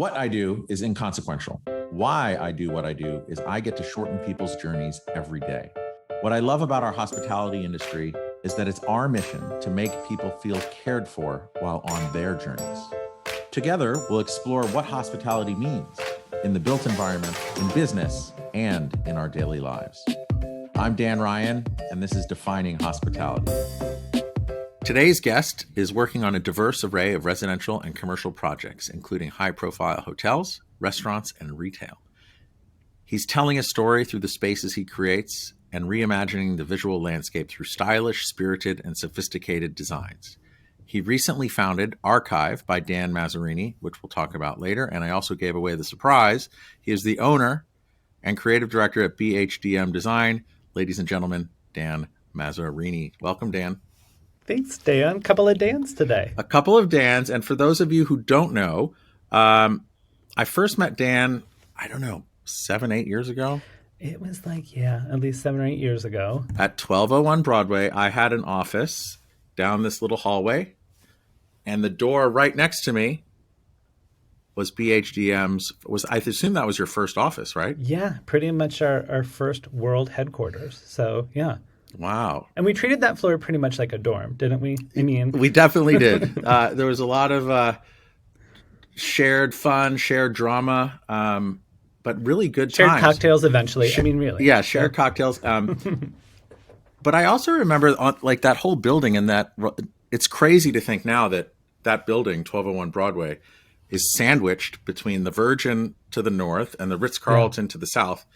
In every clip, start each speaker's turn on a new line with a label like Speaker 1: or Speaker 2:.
Speaker 1: What I do is inconsequential. Why I do what I do is I get to shorten people's journeys every day. What I love about our hospitality industry is that it's our mission to make people feel cared for while on their journeys. Together, we'll explore what hospitality means in the built environment, in business, and in our daily lives. I'm Dan Ryan, and this is Defining Hospitality. Today's guest is working on a diverse array of residential and commercial projects, including high-profile hotels, restaurants, and retail. He's telling a story through the spaces he creates and reimagining the visual landscape through stylish, spirited, and sophisticated designs. He recently founded Archive by Dan Mazzarini, which we'll talk about later, and I also gave away the surprise. He is the owner and creative director at BHDM Design. Ladies and gentlemen, Dan Mazzarini. Welcome, Dan.
Speaker 2: Thanks, Dan. Couple of Dans today.
Speaker 1: A couple of Dans. And for those of you who don't know, I first met Dan, 7, 8 years ago.
Speaker 2: It was at least 7 or 8 years ago.
Speaker 1: At 1201 Broadway, I had an office down this little hallway. And the door right next to me was BHDM's. I assume that was your first office, right?
Speaker 2: Yeah, pretty much our first world headquarters. So, yeah.
Speaker 1: Wow.
Speaker 2: And we treated that floor pretty much like a dorm, didn't we?
Speaker 1: We definitely did. There was a lot of shared fun, shared drama, but really good
Speaker 2: shared
Speaker 1: times.
Speaker 2: Shared cocktails eventually. Really.
Speaker 1: Yeah, shared cocktails. But I also remember that whole building and that it's crazy to think now that building, 1201 Broadway, is sandwiched between the Virgin to the north and the Ritz Carlton to the south.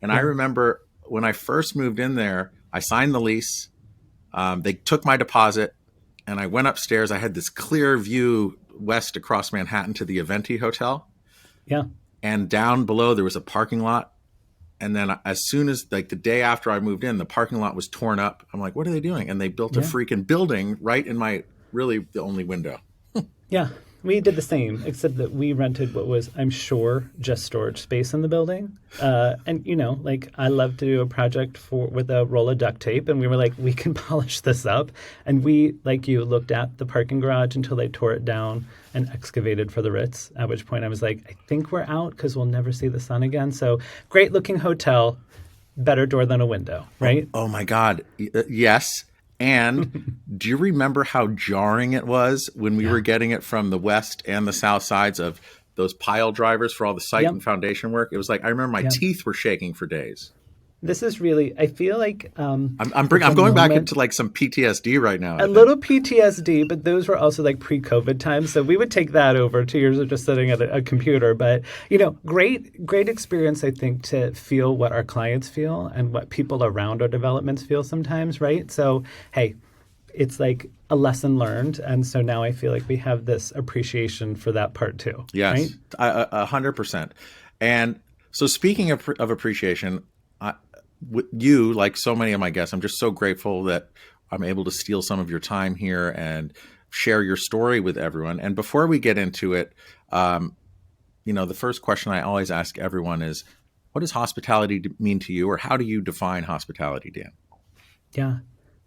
Speaker 1: And I remember when I first moved in there, I signed the lease. They took my deposit, and I went upstairs. I had this clear view west across Manhattan to the Eventi Hotel.
Speaker 2: Yeah.
Speaker 1: And down below, there was a parking lot. And then as soon as, the day after I moved in, the parking lot was torn up. I'm like, what are they doing? And they built a freaking building right in my, really, the only window.
Speaker 2: Yeah. We did the same, except that we rented what was, I'm sure, just storage space in the building. And, I love to do a project with a roll of duct tape. And we were like, we can polish this up. And we, like you, looked at the parking garage until they tore it down and excavated for the Ritz, at which point I was like, I think we're out because we'll never see the sun again. So great looking hotel, better door than a window, right?
Speaker 1: Oh my God. Yes. And do you remember how jarring it was when we were getting it from the west and the south sides of those pile drivers for all the site and foundation work? It was like, I remember my teeth were shaking for days.
Speaker 2: This is really, I feel like
Speaker 1: I'm going back into some PTSD right now.
Speaker 2: A little PTSD, but those were also pre-COVID times. So we would take that over 2 years of just sitting at a computer. But, great experience, I think, to feel what our clients feel and what people around our developments feel sometimes, right? So, hey, it's like a lesson learned. And so now I feel like we have this appreciation for that part too.
Speaker 1: Yes,
Speaker 2: right?
Speaker 1: 100%. And so speaking of appreciation, you, like so many of my guests, I'm just so grateful that I'm able to steal some of your time here and share your story with everyone. And before we get into it, the first question I always ask everyone is, what does hospitality mean to you, or how do you define hospitality, Dan?
Speaker 2: Yeah,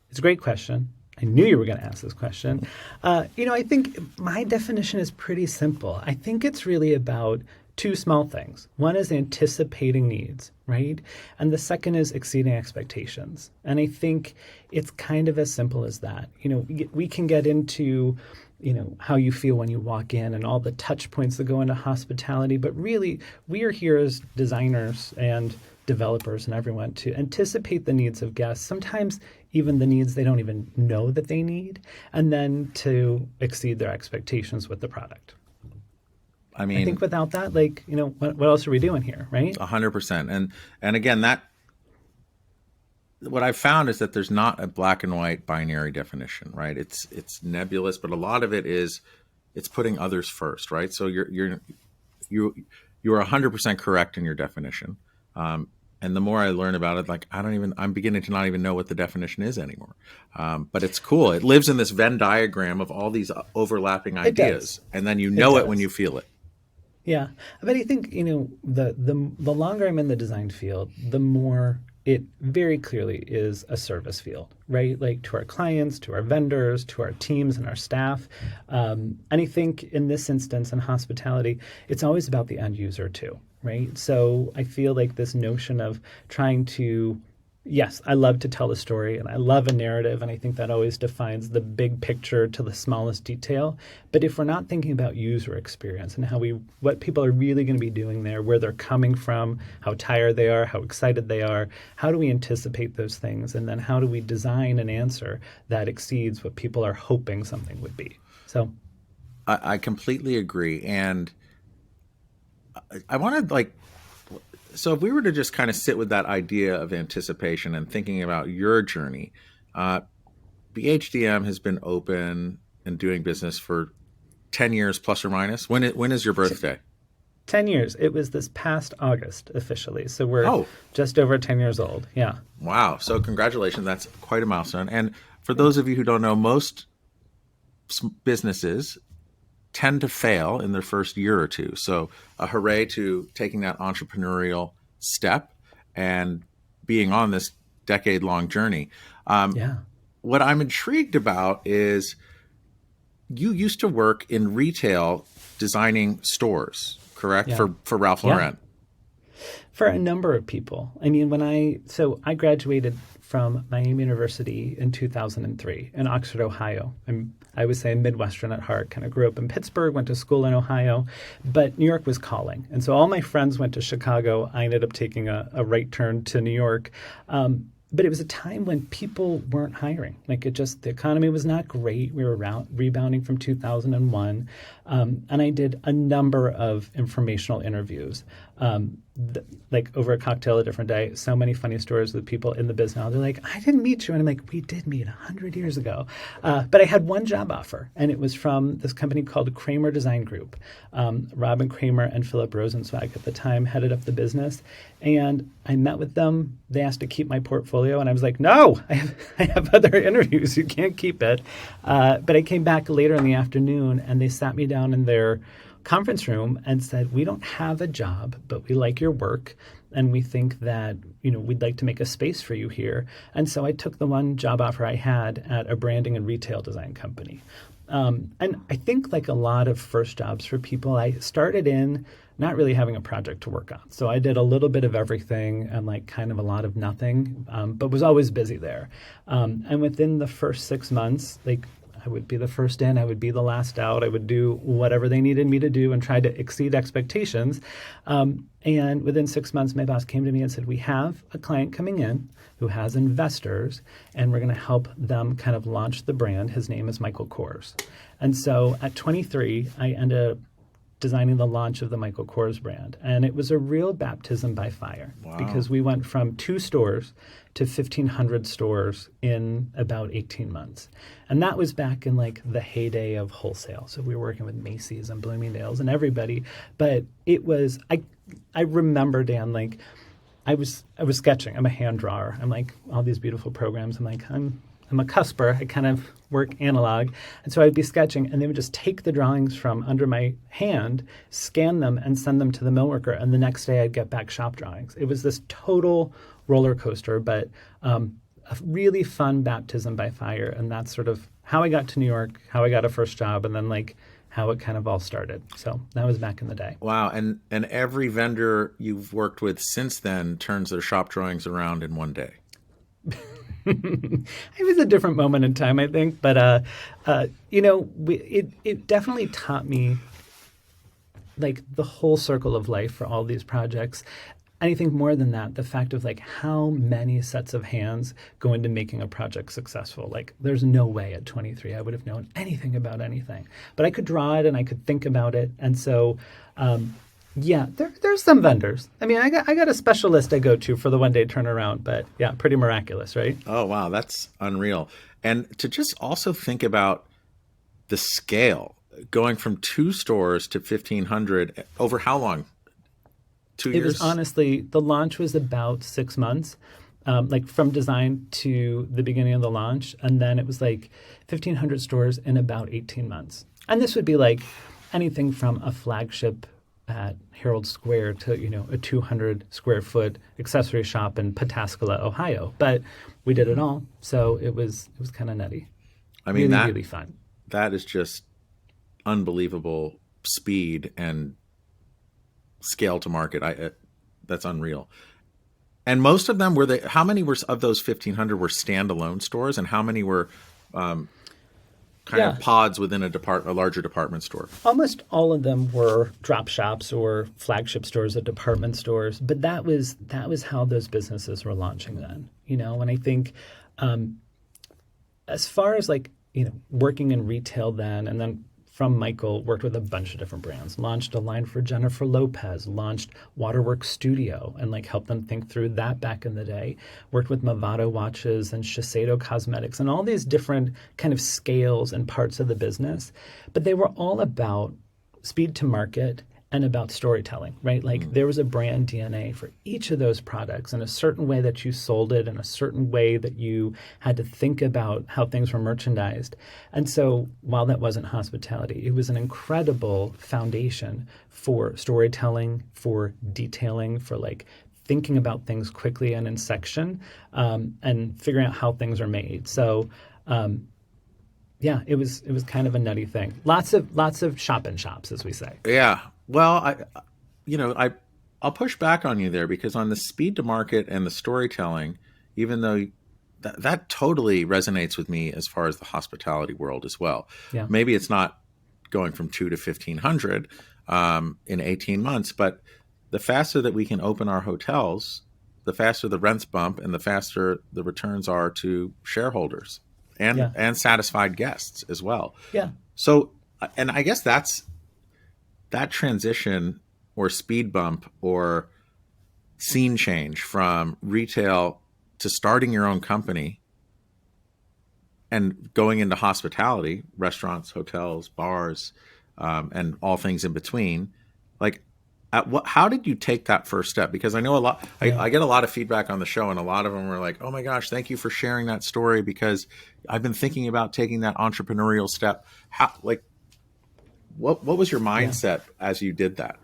Speaker 2: it's a great question. I knew you were going to ask this question. I think my definition is pretty simple. I think it's really about two small things. One is anticipating needs, right? And the second is exceeding expectations. And I think it's kind of as simple as that. We can get into, how you feel when you walk in and all the touch points that go into hospitality. But really, we are here as designers and developers and everyone to anticipate the needs of guests, sometimes even the needs they don't even know that they need, and then to exceed their expectations with the product. I think without that, what else are we doing here, right?
Speaker 1: 100%. And again, what I've found is that there's not a black and white binary definition, right? It's nebulous, but a lot of it is it's putting others first, right? So you're 100% correct in your definition. And the more I learn about it, I'm beginning to not even know what the definition is anymore. But it's cool. It lives in this Venn diagram of all these overlapping ideas, and then it when you feel it.
Speaker 2: Yeah, but I think the longer I'm in the design field, the more it very clearly is a service field, right? Like to our clients, to our vendors, to our teams and our staff. And I think in this instance, in hospitality, it's always about the end user too, right? So I feel like this notion of trying to, yes, I love to tell a story and I love a narrative, and I think that always defines the big picture to the smallest detail. But if we're not thinking about user experience and what people are really going to be doing there, where they're coming from, how tired they are, how excited they are, how do we anticipate those things? And then how do we design an answer that exceeds what people are hoping something would be? So
Speaker 1: I completely agree. And I want to so if we were to just kind of sit with that idea of anticipation and thinking about your journey, BHDM has been open and doing business for 10 years plus or minus. When is your birthday?
Speaker 2: 10 years. It was this past August officially. So we're just over 10 years old. Yeah.
Speaker 1: Wow. So congratulations. That's quite a milestone. And for those of you who don't know, most businesses tend to fail in their first year or two. So a hooray to taking that entrepreneurial step and being on this decade-long journey. What I'm intrigued about is you used to work in retail designing stores, correct?
Speaker 2: Yeah.
Speaker 1: For Ralph Lauren.
Speaker 2: For a number of people. I mean, I graduated from Miami University in 2003 in Oxford, Ohio. I would say Midwestern at heart, kind of grew up in Pittsburgh, went to school in Ohio, but New York was calling. And so all my friends went to Chicago. I ended up taking a right turn to New York. But it was a time when people weren't hiring. Like the economy was not great. We were rebounding from 2001. And I did a number of informational interviews, like over a cocktail a different day. So many funny stories with people in the business now. They're like, I didn't meet you. And I'm like, we did meet 100 years ago. But I had one job offer, and it was from this company called Kramer Design Group. Robin Kramer and Philip Rosenswag at the time headed up the business. And I met with them. They asked to keep my portfolio. And I was like, no, I have other interviews. You can't keep it. But I came back later in the afternoon, and they sat me down in their conference room and said, we don't have a job, but we like your work. And we think that, we'd like to make a space for you here. And so I took the one job offer I had at a branding and retail design company. And I think like a lot of first jobs for people, I started in not really having a project to work on. So I did a little bit of everything and like kind of a lot of nothing, but was always busy there. And within the first 6 months, like I would be the first in, I would be the last out. I would do whatever they needed me to do and try to exceed expectations. And within 6 months, my boss came to me and said, we have a client coming in who has investors, and we're going to help them kind of launch the brand. His name is Michael Kors. And so at 23, I ended up designing the launch of the Michael Kors brand. And it was a real baptism by fire.
Speaker 1: Wow.
Speaker 2: Because we went from 2 stores to 1,500 stores in about 18 months. And that was back in like the heyday of wholesale. So we were working with Macy's and Bloomingdale's and everybody. But it was, I remember, Dan, like I was sketching. I'm a hand drawer. I'm like all these beautiful programs. I'm like, I'm a cusper. I kind of work analog. And so I'd be sketching, and they would just take the drawings from under my hand, scan them, and send them to the millworker. And the next day I'd get back shop drawings. It was this total roller coaster, but a really fun baptism by fire. And that's sort of how I got to New York, how I got a first job, and then like how it kind of all started. So that was back in the day.
Speaker 1: Wow. And every vendor you've worked with since then turns their shop drawings around in one day.
Speaker 2: It was a different moment in time, I think. But, it definitely taught me like the whole circle of life for all these projects. And I think more than that, the fact of like how many sets of hands go into making a project successful. Like there's no way at 23 I would have known anything about anything. But I could draw it and I could think about it. And so there's some vendors. I mean, I got a special list I go to for the one-day turnaround, but yeah, pretty miraculous, right?
Speaker 1: Oh, wow. That's unreal. And to just also think about the scale, going from 2 stores to 1,500 over how long? 2 years?
Speaker 2: It was honestly, the launch was about 6 months, like from design to the beginning of the launch. And then it was like 1,500 stores in about 18 months. And this would be like anything from a flagship at Herald Square to, a 200 square foot accessory shop in Pataskala, Ohio. But we did it all. So it was kind of nutty.
Speaker 1: I mean,
Speaker 2: really, really fun.
Speaker 1: That is just unbelievable speed and scale to market. That's unreal. And most of them how many were of those 1,500 were standalone stores, and how many were of pods within a larger department store?
Speaker 2: Almost all of them were drop shops or flagship stores at department stores, but that was how those businesses were launching then. And I think as far as working in retail then, and then from Michael, worked with a bunch of different brands, launched a line for Jennifer Lopez, launched Waterworks Studio, and helped them think through that back in the day. Worked with Movado Watches and Shiseido Cosmetics and all these different kind of scales and parts of the business. But they were all about speed to market and about storytelling, right? There was a brand DNA for each of those products and a certain way that you sold it and a certain way that you had to think about how things were merchandised. And so while that wasn't hospitality, it was an incredible foundation for storytelling, for detailing, for thinking about things quickly and in section, and figuring out how things are made. So it was kind of a nutty thing. Lots of shop in shops, as we say.
Speaker 1: Yeah. Well, I'll push back on you there, because on the speed to market and the storytelling, even though that totally resonates with me as far as the hospitality world as well.
Speaker 2: Yeah.
Speaker 1: Maybe it's not going from 2 to 1,500 in 18 months, but the faster that we can open our hotels, the faster the rents bump and the faster the returns are to shareholders and satisfied guests as well.
Speaker 2: Yeah.
Speaker 1: So, and I guess that transition or speed bump or scene change from retail to starting your own company and going into hospitality, restaurants, hotels, bars, and all things in between, how did you take that first step? Because I know I get a lot of feedback on the show, and a lot of them were like, oh my gosh, thank you for sharing that story, because I've been thinking about taking that entrepreneurial step. What was your mindset as you did that?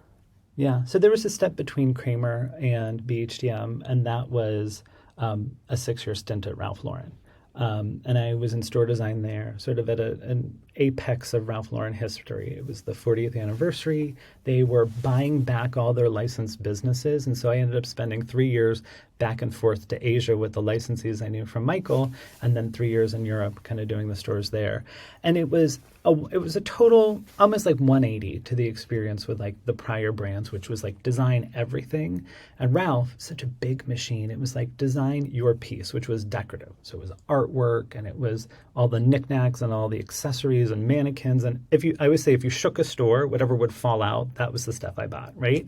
Speaker 2: Yeah. So there was a step between Kramer and BHDM, and that was a 6-year stint at Ralph Lauren. And I was in store design there, sort of at an apex of Ralph Lauren history. It was the 40th anniversary. They were buying back all their licensed businesses. And so I ended up spending 3 years back and forth to Asia with the licensees I knew from Michael, and then 3 years in Europe kind of doing the stores there. And it was a total, almost 180 to the experience with the prior brands, which was design everything. And Ralph, such a big machine, it was design your piece, which was decorative. So it was artwork, and it was all the knickknacks and all the accessories and mannequins. And I always say, if you shook a store, whatever would fall out, that was the stuff I bought, right?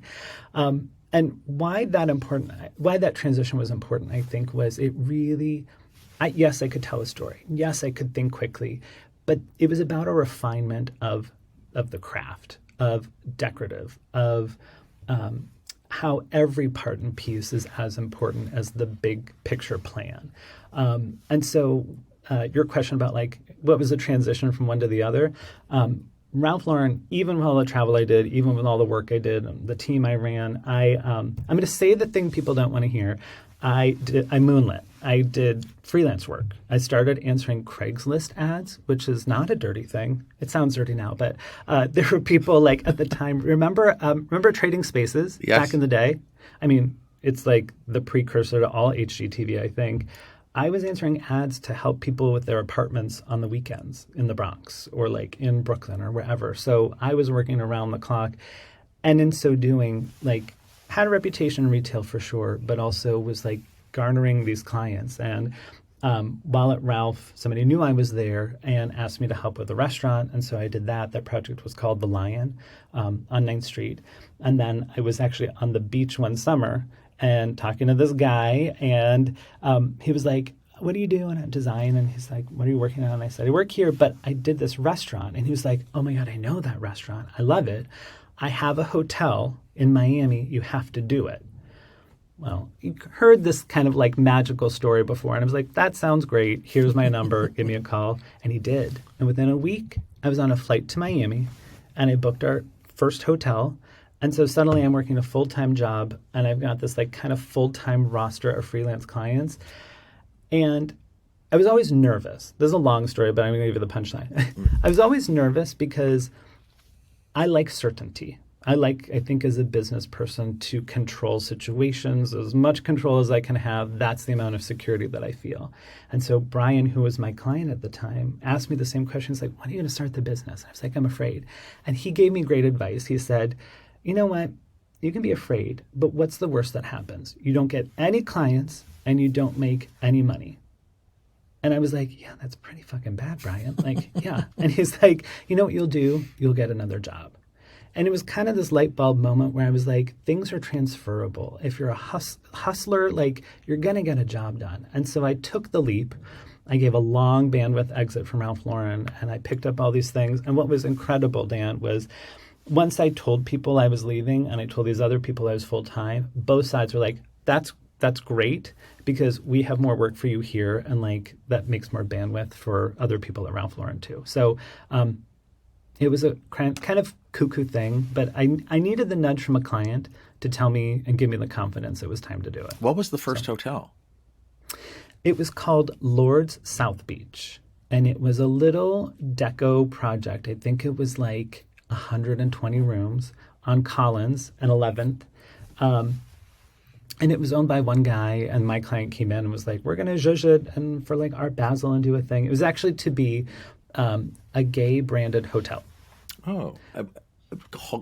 Speaker 2: And why that transition was important, I think, was it really, yes, I could tell a story. Yes, I could think quickly. But it was about a refinement of the craft, of decorative, of how every part and piece is as important as the big picture plan. And so your question about what was the transition from one to the other, Ralph Lauren, even with all the travel I did, even with all the work I did, the team I ran, I'm going to say the thing people don't want to hear. I moonlit. I did freelance work. I started answering Craigslist ads, which is not a dirty thing. It sounds dirty now, but there were people at the time. Remember Trading Spaces back in the day? I mean, it's the precursor to all HGTV, I think. I was answering ads to help people with their apartments on the weekends in the Bronx or in Brooklyn or wherever. So I was working around the clock, and in so doing, had a reputation in retail for sure, but also was garnering these clients. And while at Ralph, somebody knew I was there and asked me to help with the restaurant. And so I did that. That project was called The Lion on 9th Street. And then I was actually on the beach one summer and talking to this guy. And he was like, what are you doing at design? And he's like, what are you working on? And I said, I work here, but I did this restaurant. And he was like, oh my God, I know that restaurant. I love it. I have a hotel in Miami. You have to do it. Well, you heard this kind of magical story before. And I was like, that sounds great. Here's my number. Give me a call. And he did. And within a week, I was on a flight to Miami, and I booked our first hotel. And so suddenly I'm working a full-time job and I've got this like kind of full-time roster of freelance clients. And I was always nervous. This is a long story, but I'm going to give you the punchline. I was always nervous because I like certainty. I think as a business person to control situations, as much control as I can have. That's the amount of security that I feel. And so Brian, who was my client at the time, asked me the same question. He's like, when are you going to start the business? And I was like, I'm afraid. And he gave me great advice. He said, you know what? You can be afraid, but what's the worst that happens? You don't get any clients and you don't make any money. And I was like, yeah, that's pretty fucking bad, Brian. Like, yeah. And he's like, you know what you'll do? You'll get another job. And it was kind of this light bulb moment where I was like, things are transferable. If you're a hustler, like you're going to get a job done. And so I took the leap. I gave a long bandwidth exit from Ralph Lauren and I picked up all these things. And what was incredible, Dan, was once I told people I was leaving and I told these other people I was full time, both sides were like, that's great because we have more work for you here. And like that makes more bandwidth for other people at Ralph Lauren too. So, it was a kind of cuckoo thing, but I needed the nudge from a client to tell me and give me the confidence it was time to do it.
Speaker 1: What was the first hotel?
Speaker 2: It was called Lord's South Beach, and it was a little deco project. I think it was like 120 rooms on Collins and 11th. And it was owned by one guy, and my client came in and was like, we're going to zhuzh it and for like Art Basel and do a thing. It was actually to be a gay branded hotel.
Speaker 1: Oh,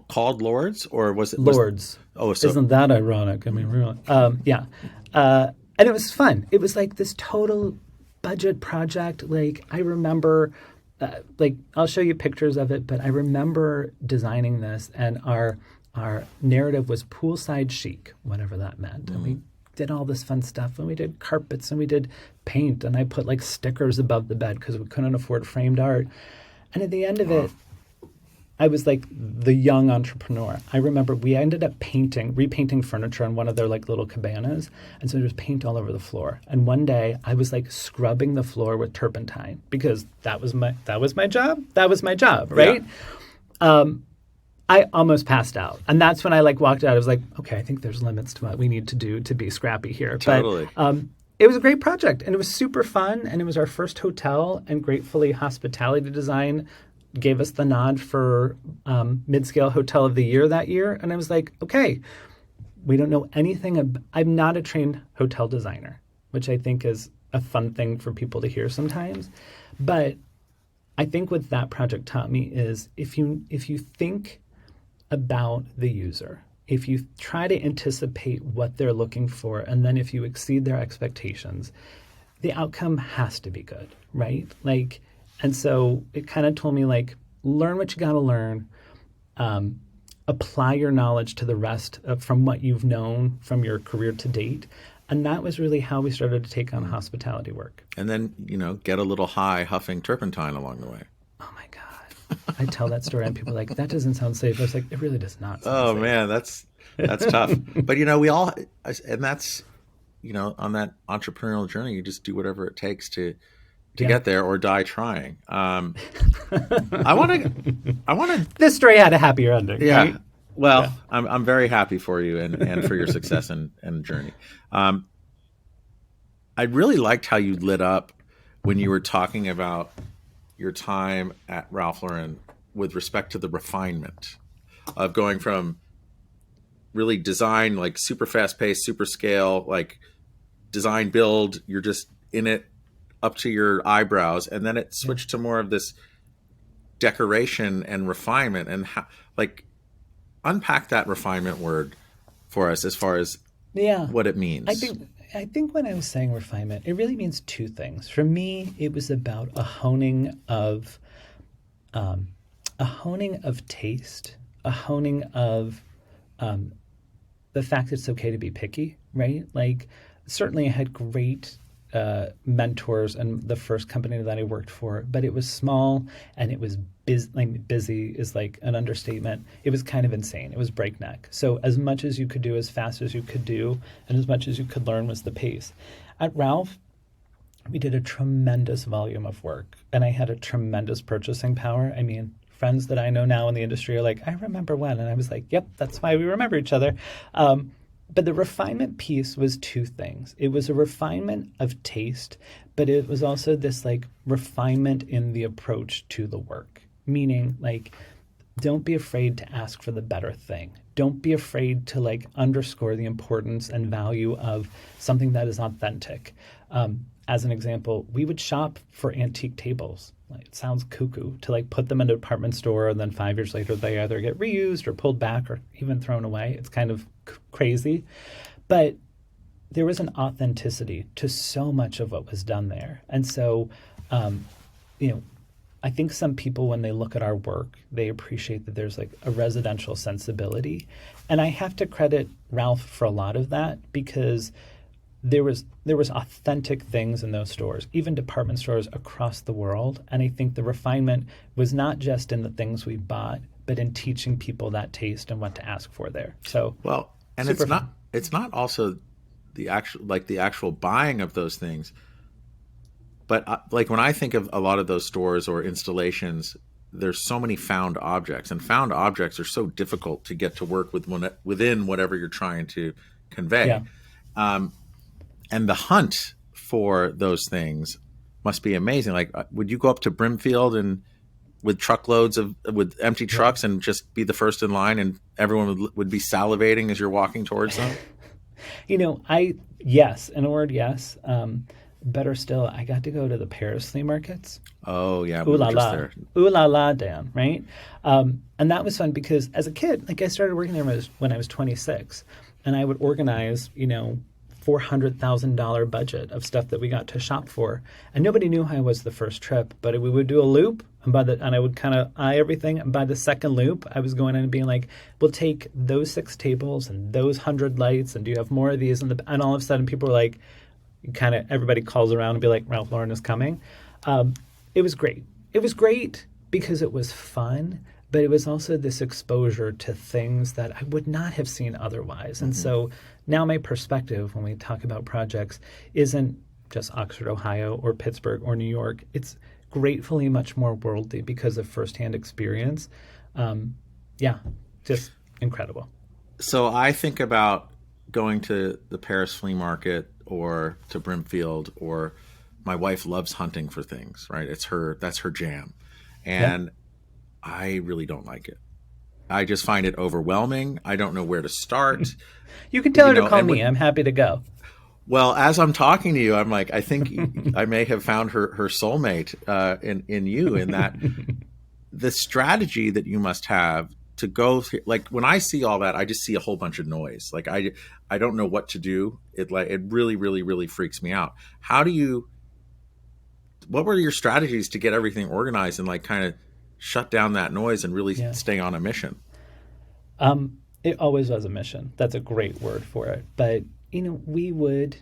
Speaker 1: called Lords, or was it
Speaker 2: Lords?
Speaker 1: So
Speaker 2: isn't that ironic? I mean, really, yeah. And it was fun. It was like this total budget project. Like I remember, like I'll show you pictures of it, but I remember designing this, and our narrative was poolside chic, whatever that meant, and we did all this fun stuff, and we did carpets, and we did paint, and I put like stickers above the bed because we couldn't afford framed art. And at the end of it, I was like the young entrepreneur. I remember we ended up repainting furniture in one of their like little cabanas. And so there was paint all over the floor. And one day I was like scrubbing the floor with turpentine because that was my job. That was my job, right? Yeah. I almost passed out. And that's when I like walked out. I was like, okay, I think there's limits to what we need to do to be scrappy here.
Speaker 1: Totally.
Speaker 2: But it was a great project, and it was super fun, and it was our first hotel, and gratefully Hospitality Design gave us the nod for Mid-Scale Hotel of the Year that year. And I was like, okay, we don't know anything. I'm not a trained hotel designer, which I think is a fun thing for people to hear sometimes. But I think what that project taught me is if you think about the user, if you try to anticipate what they're looking for, and then if you exceed their expectations, the outcome has to be good, right? Like, and so it kind of told me, like, learn what you got to learn, apply your knowledge to the rest from what you've known from your career to date. And that was really how we started to take on hospitality work.
Speaker 1: And then, get a little high huffing turpentine along the way.
Speaker 2: Oh, my God. I tell that story and people are like, that doesn't sound safe. I was like, it really does not sound safe.
Speaker 1: Oh, man, that's tough. But, we all, and that's, on that entrepreneurial journey, you just do whatever it takes to get there or die trying. I want to.
Speaker 2: This story had a happier ending.
Speaker 1: Yeah.
Speaker 2: Right?
Speaker 1: Well,
Speaker 2: yeah.
Speaker 1: I'm very happy for you and for your success and journey. I really liked how you lit up when you were talking about your time at Ralph Lauren with respect to the refinement of going from really design, like super fast paced, super scale, like design build, you're just in it up to your eyebrows. And then it switched to more of this decoration and refinement, and how, like, unpack that refinement word for us as far as what it means.
Speaker 2: I think when I was saying refinement, it really means two things. For me, it was about a honing of taste, a honing of the fact that it's okay to be picky, right? Like, certainly I had great mentors and the first company that I worked for, but it was small and it was busy is like an understatement. It was kind of insane. It was breakneck. So as much as you could do, as fast as you could do, and as much as you could learn was the pace. At Ralph, we did a tremendous volume of work, and I had a tremendous purchasing power. I mean, friends that I know now in the industry are like, I remember when. And I was like, yep, that's why we remember each other. But the refinement piece was two things. It was a refinement of taste, but it was also this like refinement in the approach to the work, meaning like, don't be afraid to ask for the better thing. Don't be afraid to like underscore the importance and value of something that is authentic. As an example, we would shop for antique tables. Like, it sounds cuckoo to like put them in a department store and then 5 years later they either get reused or pulled back or even thrown away. It's kind of crazy. But there was an authenticity to so much of what was done there. And so, I think some people, when they look at our work, they appreciate that there's like a residential sensibility. And I have to credit Ralph for a lot of that because there was authentic things in those stores, even department stores across the world. And I think the refinement was not just in the things we bought, but in teaching people that taste and what to ask for there. So
Speaker 1: well, and it's not also the actual buying of those things. But like when I think of a lot of those stores or installations, there's so many found objects, and found objects are so difficult to get to work with within whatever you're trying to convey. Yeah. And the hunt for those things must be amazing. Like, would you go up to Brimfield and with truckloads with empty trucks and just be the first in line, and everyone would be salivating as you're walking towards them?
Speaker 2: Yes, in a word, yes. Better still, I got to go to the Paris flea markets.
Speaker 1: Oh, yeah.
Speaker 2: Ooh la la. Ooh la la, Dan, right? And that was fun because as a kid, like I started working there when I was 26. And I would organize, $400,000 budget of stuff that we got to shop for. And nobody knew how I was the first trip, but we would do a loop. And I would kind of eye everything. And by the second loop, I was going in and being like, we'll take those 6 tables and those 100 lights. And do you have more of these? And all of a sudden people were like, everybody calls around and be like, Ralph Lauren is coming. It was great. It was great because it was fun, but it was also this exposure to things that I would not have seen otherwise. Mm-hmm. And so now my perspective when we talk about projects isn't just Oxford, Ohio, or Pittsburgh or New York. It's gratefully much more worldly because of firsthand experience. Just incredible.
Speaker 1: So I think about going to the Paris flea market or to Brimfield, or my wife loves hunting for things, right? That's her jam. And yeah. I really don't like it. I just find it overwhelming. I don't know where to start.
Speaker 2: You can tell her to call me. I'm happy to go.
Speaker 1: Well, as I'm talking to you, I'm like, I think I may have found her soulmate in you, in that the strategy that you must have to go through, like when I see all that, I just see a whole bunch of noise. Like I don't know what to do. It really, really, really freaks me out. What were your strategies to get everything organized and like kind of shut down that noise and really stay on a mission?
Speaker 2: It always was a mission. That's a great word for it. But we would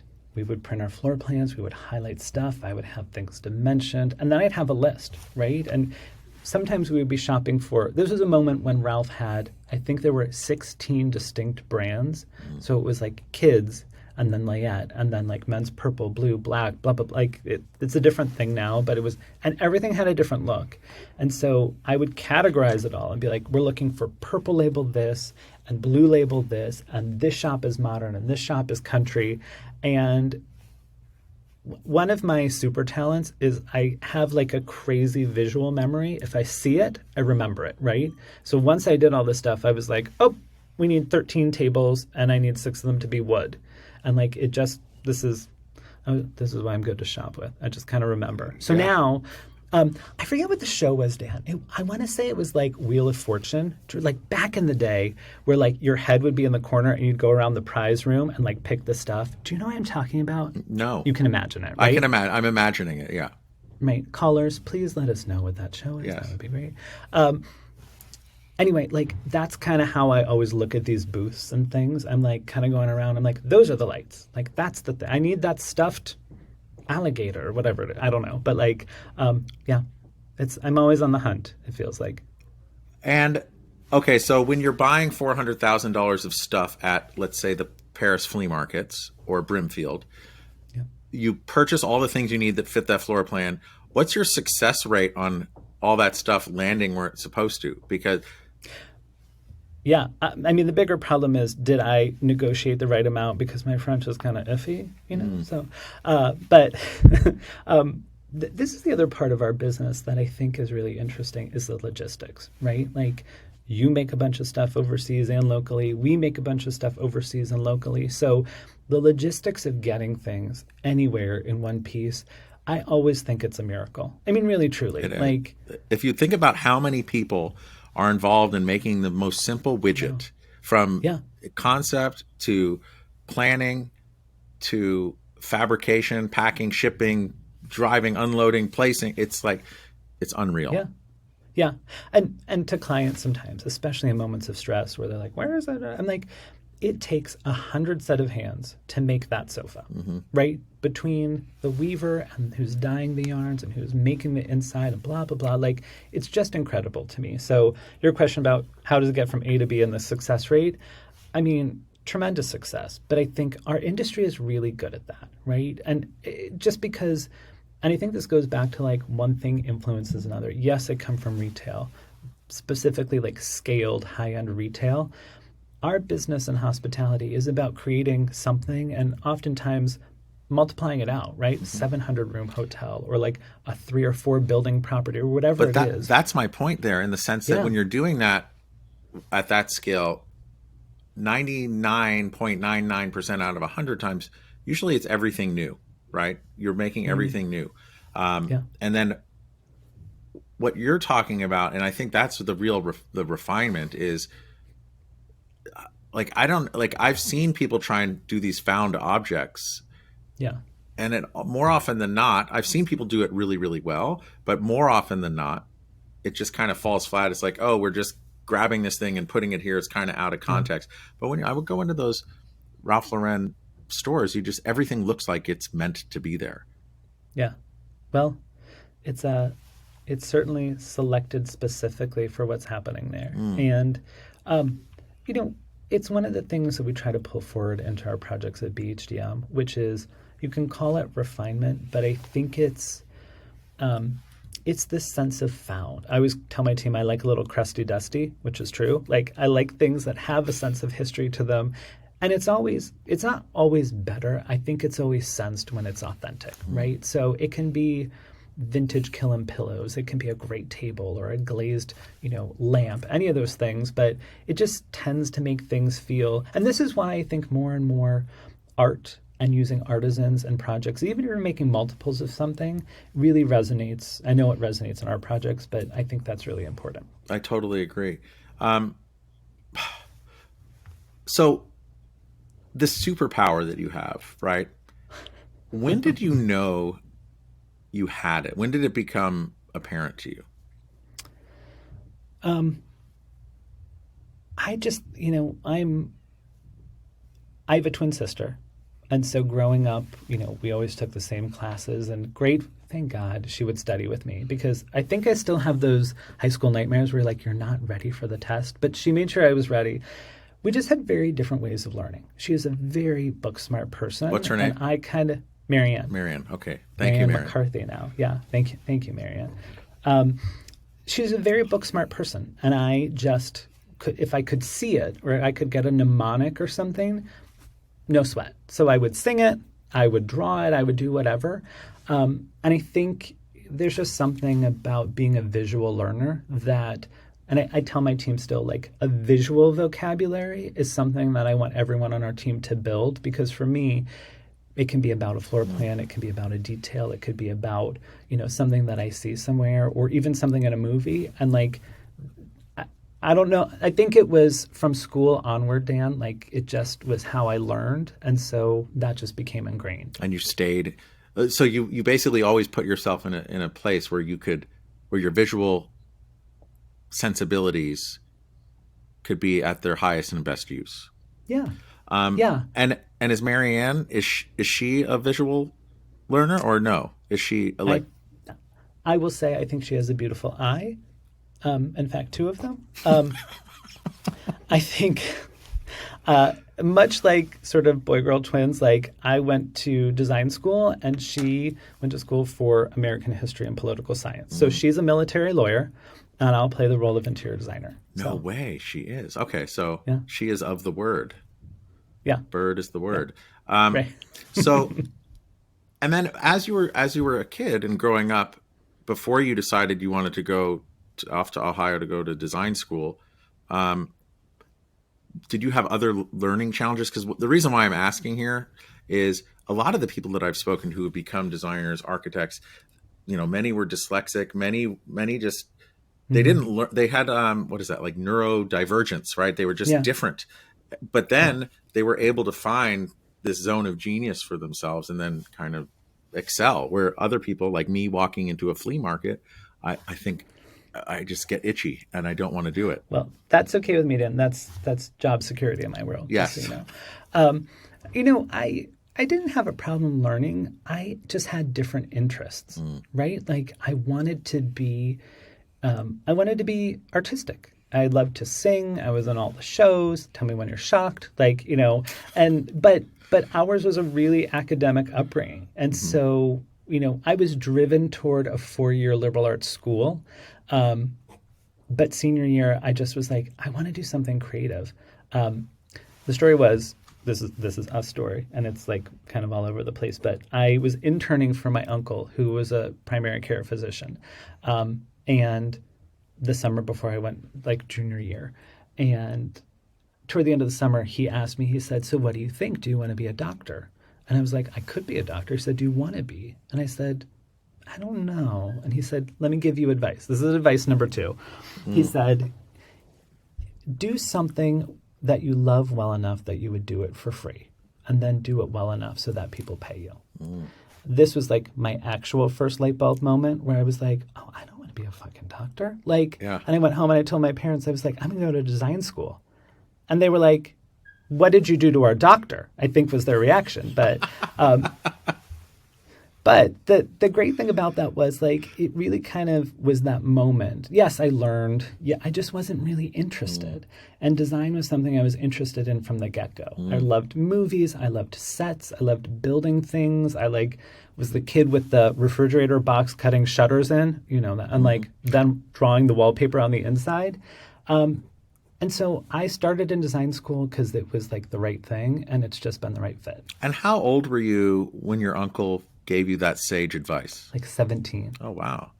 Speaker 2: print our floor plans. We would highlight stuff. I would have things dimensioned, and then I'd have a list, right? And sometimes we would be shopping for, this was a moment when Ralph had, I think there were 16 distinct brands. Mm. So it was like kids, and then Layette, and then like men's purple, blue, black, blah, blah, blah. Like it's a different thing now, but and everything had a different look. And so I would categorize it all and be like, we're looking for purple label this, and blue label this, and this shop is modern, and this shop is country. And one of my super talents is I have like a crazy visual memory. If I see it, I remember it, right? So once I did all this stuff, I was like, oh, we need 13 tables and I need 6 of them to be wood. And like this is why I'm good to shop with. I just kind of remember. So now, I forget what the show was, Dan. I want to say it was like Wheel of Fortune, like back in the day where like your head would be in the corner and you'd go around the prize room and like pick the stuff. Do you know what I'm talking about?
Speaker 1: No.
Speaker 2: You can imagine it, right?
Speaker 1: I can imagine. I'm imagining it, yeah.
Speaker 2: Right. Callers, please let us know what that show is.
Speaker 1: Yes.
Speaker 2: That would be great. Anyway, like that's kind of how I always look at these booths and things. I'm like kind of going around. I'm like, those are the lights. Like that's the thing. I need that stuffed alligator or whatever it is. I don't know. But like, I'm always on the hunt, it feels like.
Speaker 1: And okay, so when you're buying $400,000 of stuff at, let's say, the Paris flea markets or Brimfield, you purchase all the things you need that fit that floor plan. What's your success rate on all that stuff landing where it's supposed to? Because
Speaker 2: Yeah. I mean, the bigger problem is, did I negotiate the right amount because my French is kind of iffy, you know? So, but this is the other part of our business that I think is really interesting is the logistics, right? Like you make a bunch of stuff overseas and locally. We make a bunch of stuff overseas and locally. So the logistics of getting things anywhere in one piece, I always think it's a miracle. I mean, really, truly. Like,
Speaker 1: if you think about how many people are involved in making the most simple widget, from concept to planning to fabrication, packing, shipping, driving, unloading, placing, it's unreal.
Speaker 2: Yeah. Yeah. And to clients sometimes, especially in moments of stress where they're like, where is it? I'm like, it takes 100 set of hands to make that sofa, right? Between the weaver and who's dyeing the yarns and who's making the inside and blah, blah, blah. Like, it's just incredible to me. So your question about how does it get from A to B and the success rate, I mean, tremendous success. But I think our industry is really good at that, right? And just because, and I think this goes back to like one thing influences another. Yes, I come from retail, specifically like scaled high-end retail. Our business in hospitality is about creating something and oftentimes multiplying it out, right? 700-room hotel or like a 3 or 4 building property or whatever it is.
Speaker 1: That's my point there, in the sense that when you're doing that at that scale, 99.99% out of 100 times, usually it's everything new, right? You're making everything new. And then what you're talking about, and I think that's the real the refinement is, like, I've seen people try and do these found objects.
Speaker 2: Yeah.
Speaker 1: And more often than not, I've seen people do it really, really well, but more often than not, it just kind of falls flat. It's like, oh, we're just grabbing this thing and putting it here. It's kind of out of context. But when I would go into those Ralph Lauren stores, everything looks like it's meant to be there.
Speaker 2: Yeah. Well, it's certainly selected specifically for what's happening there. And, you know, it's one of the things that we try to pull forward into our projects at BHDM, which is, you can call it refinement, but I think it's this sense of found. I always tell my team I like a little crusty dusty, which is true. Like, I like things that have a sense of history to them. And it's not always better. I think it's always sensed when it's authentic, right? So it can be vintage Killam pillows. It can be a great table or a glazed, lamp, any of those things. But it just tends to make things feel, and this is why I think more and more art and using artisans and projects, even if you're making multiples of something, really resonates. I know it resonates in our projects, but I think that's really important.
Speaker 1: I totally agree. So this superpower that you have, right? When did you know you had it? When did it become apparent to you?
Speaker 2: I just, I have a twin sister. And so growing up, we always took the same classes, and thank God she would study with me, because I think I still have those high school nightmares where you're not ready for the test, but she made sure I was ready. We just had very different ways of learning. She is a very book smart person.
Speaker 1: What's her name?
Speaker 2: And I kind of, Marianne.
Speaker 1: Marianne. Okay. Thank you, Marianne.
Speaker 2: McCarthy now. Yeah. Thank you, Marianne. She's a very book smart person. And I just could, if I could see it or I could get a mnemonic or something, no sweat. So I would sing it, I would draw it, I would do whatever. And I think there's just something about being a visual learner that, and I tell my team still, like, a visual vocabulary is something that I want everyone on our team to build, because for me, it can be about a floor plan, it can be about a detail, it could be about, something that I see somewhere, or even something in a movie. And I don't know. I think it was from school onward, Dan. Like, it just was how I learned. And so that just became ingrained. And
Speaker 1: you stayed. So you basically always put yourself in a place where where your visual sensibilities could be at their highest and best use.
Speaker 2: Yeah.
Speaker 1: Yeah. And is Marianne, is she a visual learner, or no? Is she
Speaker 2: I will say I think she has a beautiful eye. In fact, 2 of them. I think Much like sort of boy-girl twins, like I went to design school and she went to school for American history and political science. So she's a military lawyer and I'll play the role of interior designer.
Speaker 1: No way, she is. Okay, so
Speaker 2: Yeah.
Speaker 1: she is of the word.
Speaker 2: Yeah.
Speaker 1: Bird is the word.
Speaker 2: Right.
Speaker 1: So, and then as you were a kid and growing up, before you decided you wanted to go off to Ohio to go to design school, did you have other learning challenges? Because the reason why I'm asking here is a lot of the people that I've spoken to who have become designers, architects, many were dyslexic, many just, they didn't learn, they had, what is that, like neurodivergence, right? They were just different. But then they were able to find this zone of genius for themselves and then kind of excel, where other people like me walking into a flea market, I think I just get itchy and I don't want to do it.
Speaker 2: Well, that's okay with me, Dan. That's job security in my world.
Speaker 1: Yes.
Speaker 2: So I didn't have a problem learning. I just had different interests, right? Like I wanted to be artistic. I loved to sing. I was on all the shows. Tell me when you're shocked. But ours was a really academic upbringing. And so, I was driven toward a 4-year liberal arts school. But senior year, I just was like, I want to do something creative. The story was, this is a story, and it's like kind of all over the place, but I was interning for my uncle, who was a primary care physician. And the summer before I went, like junior year. And toward the end of the summer, he asked me, he said, so what do you think? Do you want to be a doctor? And I was like, I could be a doctor. He said, do you want to be? And I said, I don't know. And he said, let me give you advice. This is advice number 2. He said, do something that you love well enough that you would do it for free. And then do it well enough so that people pay you. This was like my actual first light bulb moment where I was like, oh, I don't want to be a fucking doctor. And I went home and I told my parents, I was like, I'm going to go to design school. And they were like, what did you do to our doctor? I think was their reaction. But the great thing about that was like, it really kind of was that moment. Yes, I learned. Yeah, I just wasn't really interested. And design was something I was interested in from the get-go. I loved movies. I loved sets. I loved building things. I was the kid with the refrigerator box cutting shutters in, and then drawing the wallpaper on the inside. And so I started in design school because it was like the right thing, and it's just been the right fit.
Speaker 1: And how old were you when your uncle gave you that sage advice?
Speaker 2: Like 17.
Speaker 1: Oh, wow.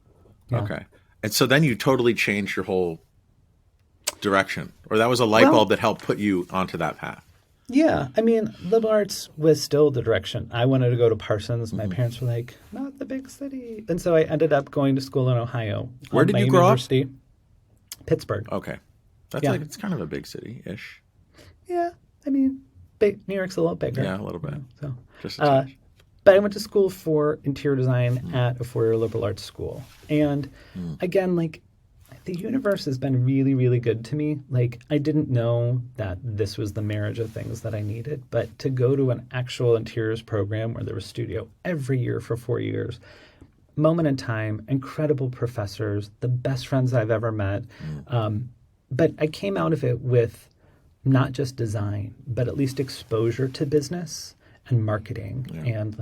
Speaker 2: Yeah.
Speaker 1: Okay. And so then you totally changed your whole direction, or that was a light bulb that helped put you onto that path.
Speaker 2: Yeah. I mean, liberal arts was still the direction. I wanted to go to Parsons. My parents were like, not the big city. And so I ended up going to school in Ohio.
Speaker 1: Where did you grow up?
Speaker 2: Pittsburgh.
Speaker 1: Okay. That's it's kind of a big city-ish.
Speaker 2: Yeah. I mean, New York's a little bigger.
Speaker 1: Yeah, a little bit.
Speaker 2: So,
Speaker 1: just a touch.
Speaker 2: but I went to school for interior design at a 4-year liberal arts school. And again, the universe has been really, really good to me. I didn't know that this was the marriage of things that I needed, but to go to an actual interiors program where there was studio every year for 4 years, moment in time, incredible professors, the best friends I've ever met. But I came out of it with not just design, but at least exposure to business and marketing. Yeah. And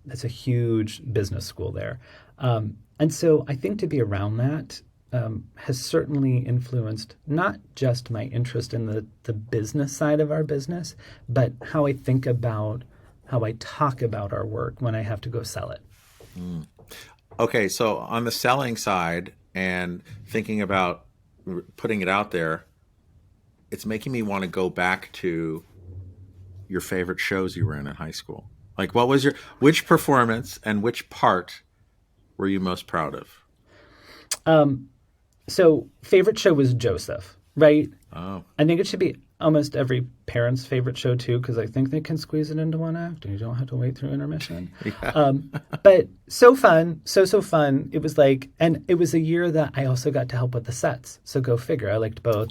Speaker 2: that's a huge business school there. And so I think to be around that has certainly influenced not just my interest in the business side of our business, but how I think about, how I talk about our work when I have to go sell it.
Speaker 1: Okay, so on the selling side and thinking about putting it out there, it's making me want to go back to your favorite shows you were in high school. What was which performance and which part were you most proud of?
Speaker 2: So favorite show was Joseph, right?
Speaker 1: Oh.
Speaker 2: I think it should be almost every parent's favorite show too, because I think they can squeeze it into one act and you don't have to wait through intermission. Yeah. But so fun, so fun. It was and it was a year that I also got to help with the sets. So go figure. I liked both.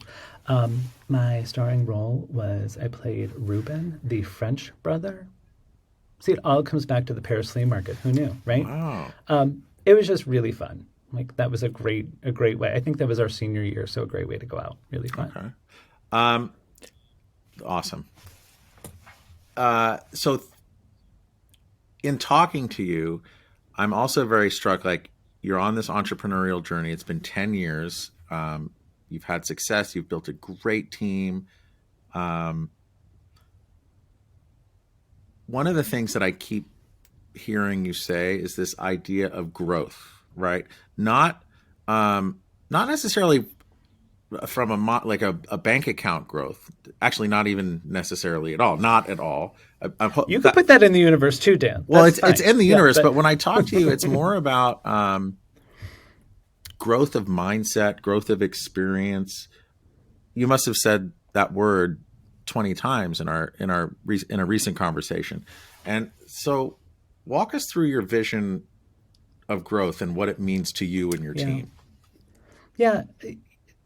Speaker 2: My starring role was I played Ruben, the French brother. See, it all comes back to the Paris flea market. Who knew, right?
Speaker 1: Wow.
Speaker 2: It was just really fun. That was a great way. I think that was our senior year, so a great way to go out. Really fun.
Speaker 1: Okay. Awesome. So in talking to you, I'm also very struck, like, you're on this entrepreneurial journey. It's been 10 years. You've had success. You've built a great team. One of the things that I keep hearing you say is this idea of growth, right? Not necessarily from a bank account growth. Actually, not even necessarily at all. Not at all.
Speaker 2: You could put that in the universe too, Dan.
Speaker 1: Well,
Speaker 2: That's
Speaker 1: it's
Speaker 2: fine.
Speaker 1: in the universe,
Speaker 2: Yeah,
Speaker 1: but when I talk to you, it's more about growth of mindset, growth of experience. You must have said that word 20 times in a recent conversation. And so walk us through your vision of growth and what it means to you and your team.
Speaker 2: Yeah.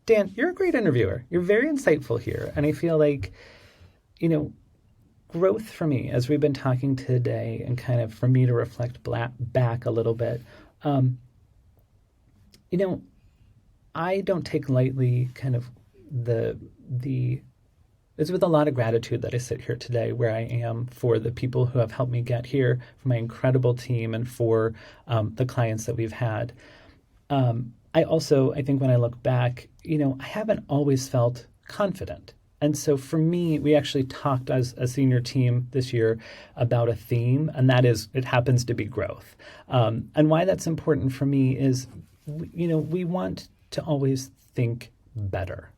Speaker 2: Dan, you're a great interviewer. You're very insightful here. And I feel like, growth for me, as we've been talking today, and kind of for me to reflect back a little bit, I don't take lightly kind of it's with a lot of gratitude that I sit here today where I am, for the people who have helped me get here, for my incredible team, and for the clients that we've had. I think when I look back, I haven't always felt confident. And so for me, we actually talked as a senior team this year about a theme, and that is, it happens to be growth. And why that's important for me is, we want to always think better.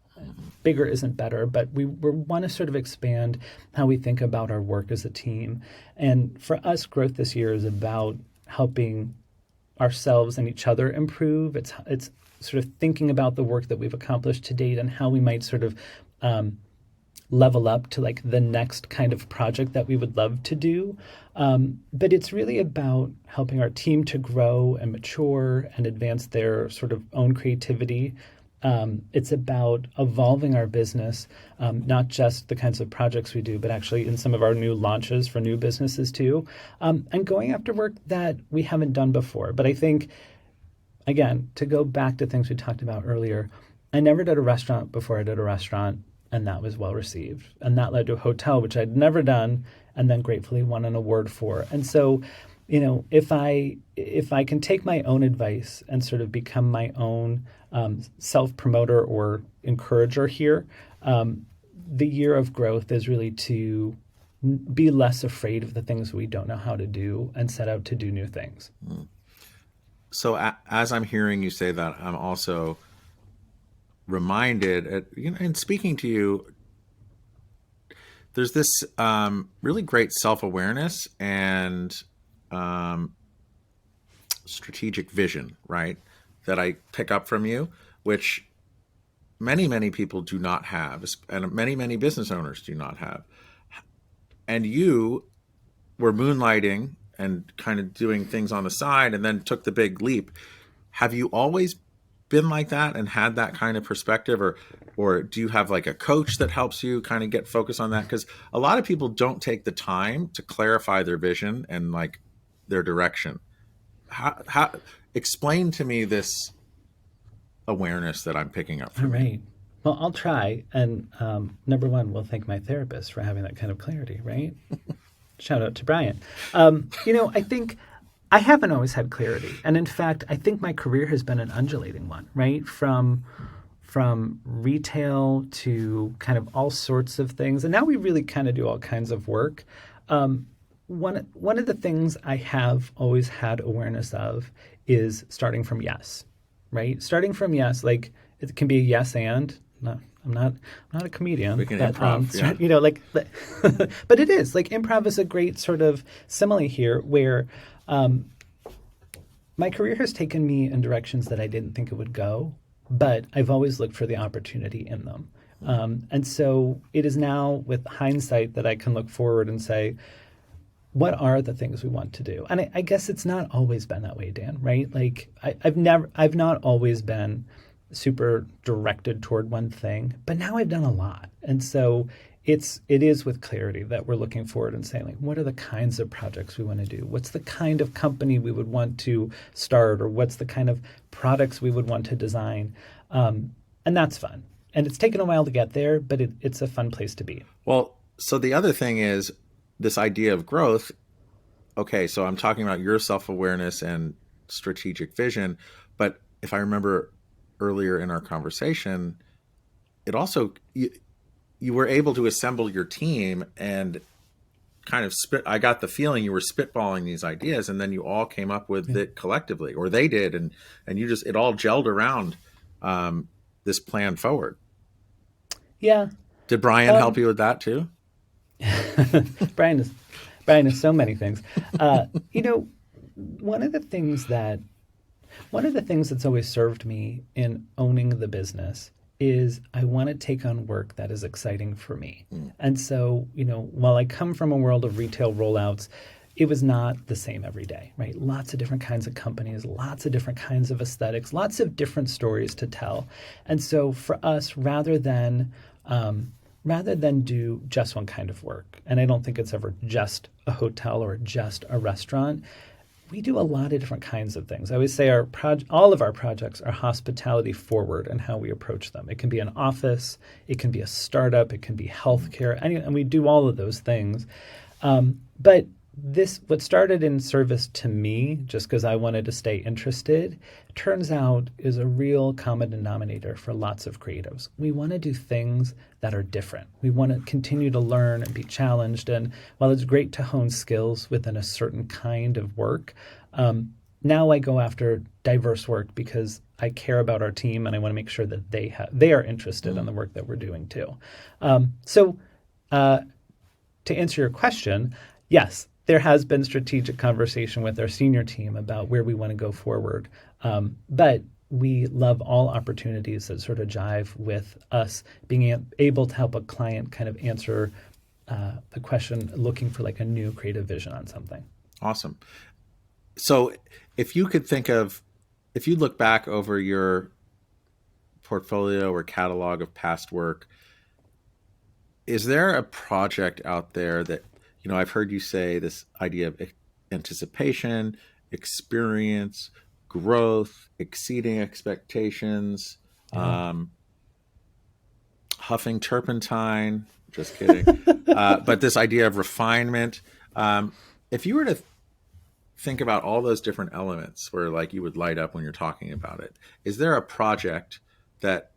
Speaker 2: Bigger isn't better, but we want to sort of expand how we think about our work as a team. And for us, growth this year is about helping ourselves and each other improve. It's sort of thinking about the work that we've accomplished to date and how we might sort of level up to like the next kind of project that we would love to do. But it's really about helping our team to grow and mature and advance their sort of own creativity. It's about evolving our business, not just the kinds of projects we do, but actually in some of our new launches for new businesses too, and going after work that we haven't done before. But I think, again, to go back to things we talked about earlier, I never did a restaurant before I did a restaurant, and that was well received. And that led to a hotel, which I'd never done, and then gratefully won an award for. And so, if I can take my own advice and sort of become my own self-promoter or encourager here, the year of growth is really to be less afraid of the things we don't know how to do and set out to do new things.
Speaker 1: So as I'm hearing you say that, I'm also reminded, in speaking to you, there's this really great self-awareness and strategic vision, right, that I pick up from you, which many, many people do not have, and many, many business owners do not have. And you were moonlighting and kind of doing things on the side and then took the big leap. Have you always been like that and had that kind of perspective, or do you have like a coach that helps you kind of get focused on that? Because a lot of people don't take the time to clarify their vision and like their direction. How explain to me this awareness that I'm picking up from
Speaker 2: All right. Well, I'll try. And number one, we'll thank my therapist for having that kind of clarity, right? Shout out to Brian. I think I haven't always had clarity. And in fact, I think my career has been an undulating one, right? From retail to kind of all sorts of things. And now we really kind of do all kinds of work. One of the things I have always had awareness of is starting from yes, right? Starting from yes, like it can be a yes and. No, I'm not a comedian.
Speaker 1: We can improv,
Speaker 2: yeah. But it is like improv is a great sort of simile here, where my career has taken me in directions that I didn't think it would go, but I've always looked for the opportunity in them. And so it is now with hindsight that I can look forward and say, what are the things we want to do? And I guess it's not always been that way, Dan, right? Like I've not always been super directed toward one thing, but now I've done a lot. And so it is with clarity that we're looking forward and saying, like, what are the kinds of projects we want to do? What's the kind of company we would want to start, or what's the kind of products we would want to design? And that's fun. And it's taken a while to get there, but it's a fun place to be.
Speaker 1: Well, so the other thing is this idea of growth. Okay, so I'm talking about your self-awareness and strategic vision, but if I remember earlier in our conversation, it also you were able to assemble your team and kind of I got the feeling you were spitballing these ideas, and then you all came up with it collectively, or they did, and you just, it all gelled around this plan forward.
Speaker 2: Yeah.
Speaker 1: Did Brian help you with that too?
Speaker 2: Brian is so many things. One of the things that's always served me in owning the business is I want to take on work that is exciting for me. And so, while I come from a world of retail rollouts, it was not the same every day, right? Lots of different kinds of companies, lots of different kinds of aesthetics, lots of different stories to tell. And so for us, rather than do just one kind of work, and I don't think it's ever just a hotel or just a restaurant, we do a lot of different kinds of things. I always say all of our projects are hospitality forward in how we approach them. It can be an office, it can be a startup, it can be healthcare, and we do all of those things. But what started in service to me, just because I wanted to stay interested, turns out is a real common denominator for lots of creatives. We want to do things that are different. We want to continue to learn and be challenged. And while it's great to hone skills within a certain kind of work, now I go after diverse work because I care about our team and I want to make sure that they are interested in the work that we're doing too. So to answer your question, yes, there has been strategic conversation with our senior team about where we want to go forward. But we love all opportunities that sort of jive with us being able to help a client kind of answer the question, looking for like a new creative vision on something.
Speaker 1: Awesome. So if you look back over your portfolio or catalog of past work, is there a project out there that, I've heard you say this idea of anticipation, experience, growth, exceeding expectations, huffing turpentine, just kidding. But this idea of refinement, if you were to think about all those different elements where like you would light up when you're talking about it, is there a project that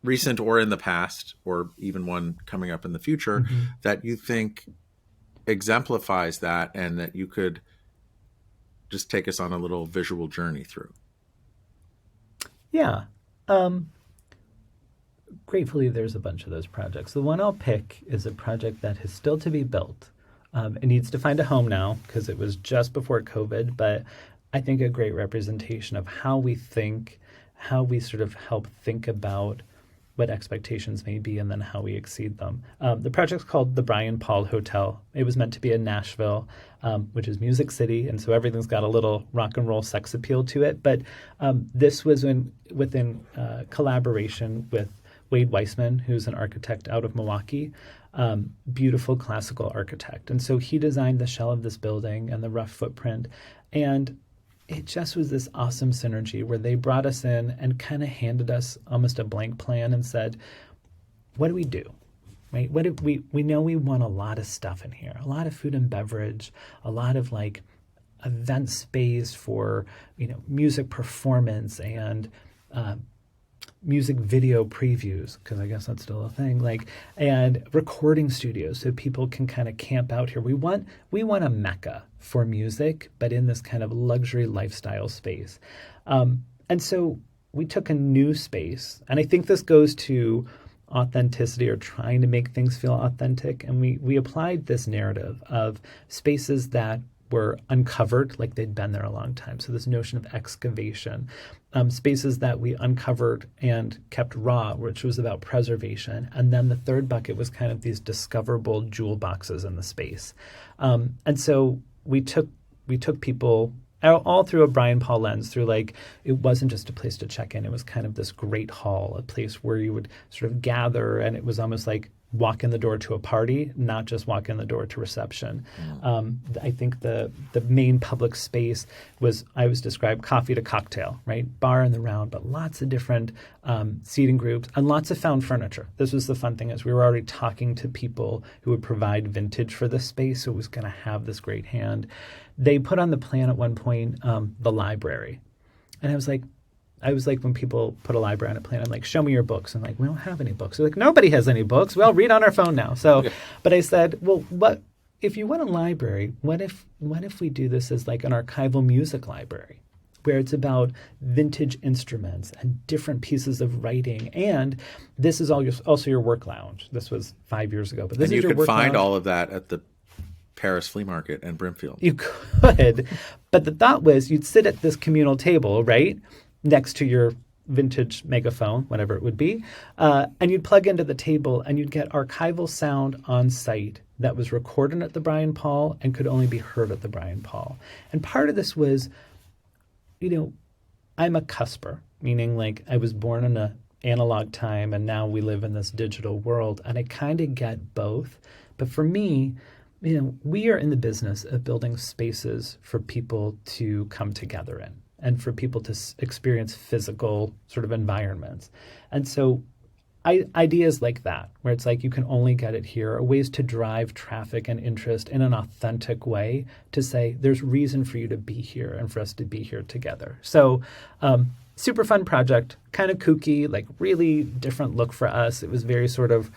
Speaker 1: recent or in the past, or even one coming up in the future, that you think exemplifies that and that you could just take us on a little visual journey through?
Speaker 2: Yeah. Gratefully, there's a bunch of those projects. The one I'll pick is a project that is still to be built. It needs to find a home now because it was just before COVID, but I think a great representation of how we think, how we sort of help think about what expectations may be and then how we exceed them. The project's called the Brian Paul Hotel. It was meant to be in Nashville, which is Music City, and so everything's got a little rock and roll sex appeal to it. But this was within collaboration with Wade Weissman, who's an architect out of Milwaukee, beautiful classical architect. And so he designed the shell of this building and the rough footprint. And it just was this awesome synergy where they brought us in and kind of handed us almost a blank plan and said, what do we do? Right? We know we want a lot of stuff in here, a lot of food and beverage, a lot of like event space for, music performance and music video previews, because I guess that's still a thing, and recording studios so people can kind of camp out here. We want a mecca for music, but in this kind of luxury lifestyle space. And so we took a new space, and I think this goes to authenticity or trying to make things feel authentic. And we applied this narrative of spaces that were uncovered, like they'd been there a long time. So this notion of excavation, spaces that we uncovered and kept raw, which was about preservation. And then the third bucket was kind of these discoverable jewel boxes in the space. And so we took people all through a Brian Paul lens, through it wasn't just a place to check in. It was kind of this great hall, a place where you would sort of gather, and it was almost like walk in the door to a party, not just walk in the door to reception. I think the main public space I was described coffee to cocktail, right? Bar in the round, but lots of different seating groups and lots of found furniture. This was the fun thing, is we were already talking to people who would provide vintage for this space, so it was going to have this great hand. They put on the plan at one point the library. And I was like, when people put a library on a plan, I'm like, show me your books. I'm like, we don't have any books. They're like, nobody has any books. We all read on our phone now. So, okay. But I said, well, what if you want a library? What if we do this as like an archival music library, where it's about vintage instruments and different pieces of writing, and this is also your work lounge. This was 5 years ago, but this is your work lounge.
Speaker 1: And you could find all of that at the Paris Flea Market and Brimfield.
Speaker 2: You could, but the thought was you'd sit at this communal table, right, next to your vintage megaphone, whatever it would be, and you'd plug into the table and you'd get archival sound on site that was recorded at the Brian Paul and could only be heard at the Brian Paul. And part of this was, I'm a cusper, meaning like I was born in an analog time and now we live in this digital world, and I kind of get both. But for me, we are in the business of building spaces for people to come together in and for people to experience physical sort of environments. And so ideas like that, where it's like you can only get it here, are ways to drive traffic and interest in an authentic way to say there's reason for you to be here and for us to be here together. So super fun project, kind of kooky, like really different look for us. It was very sort of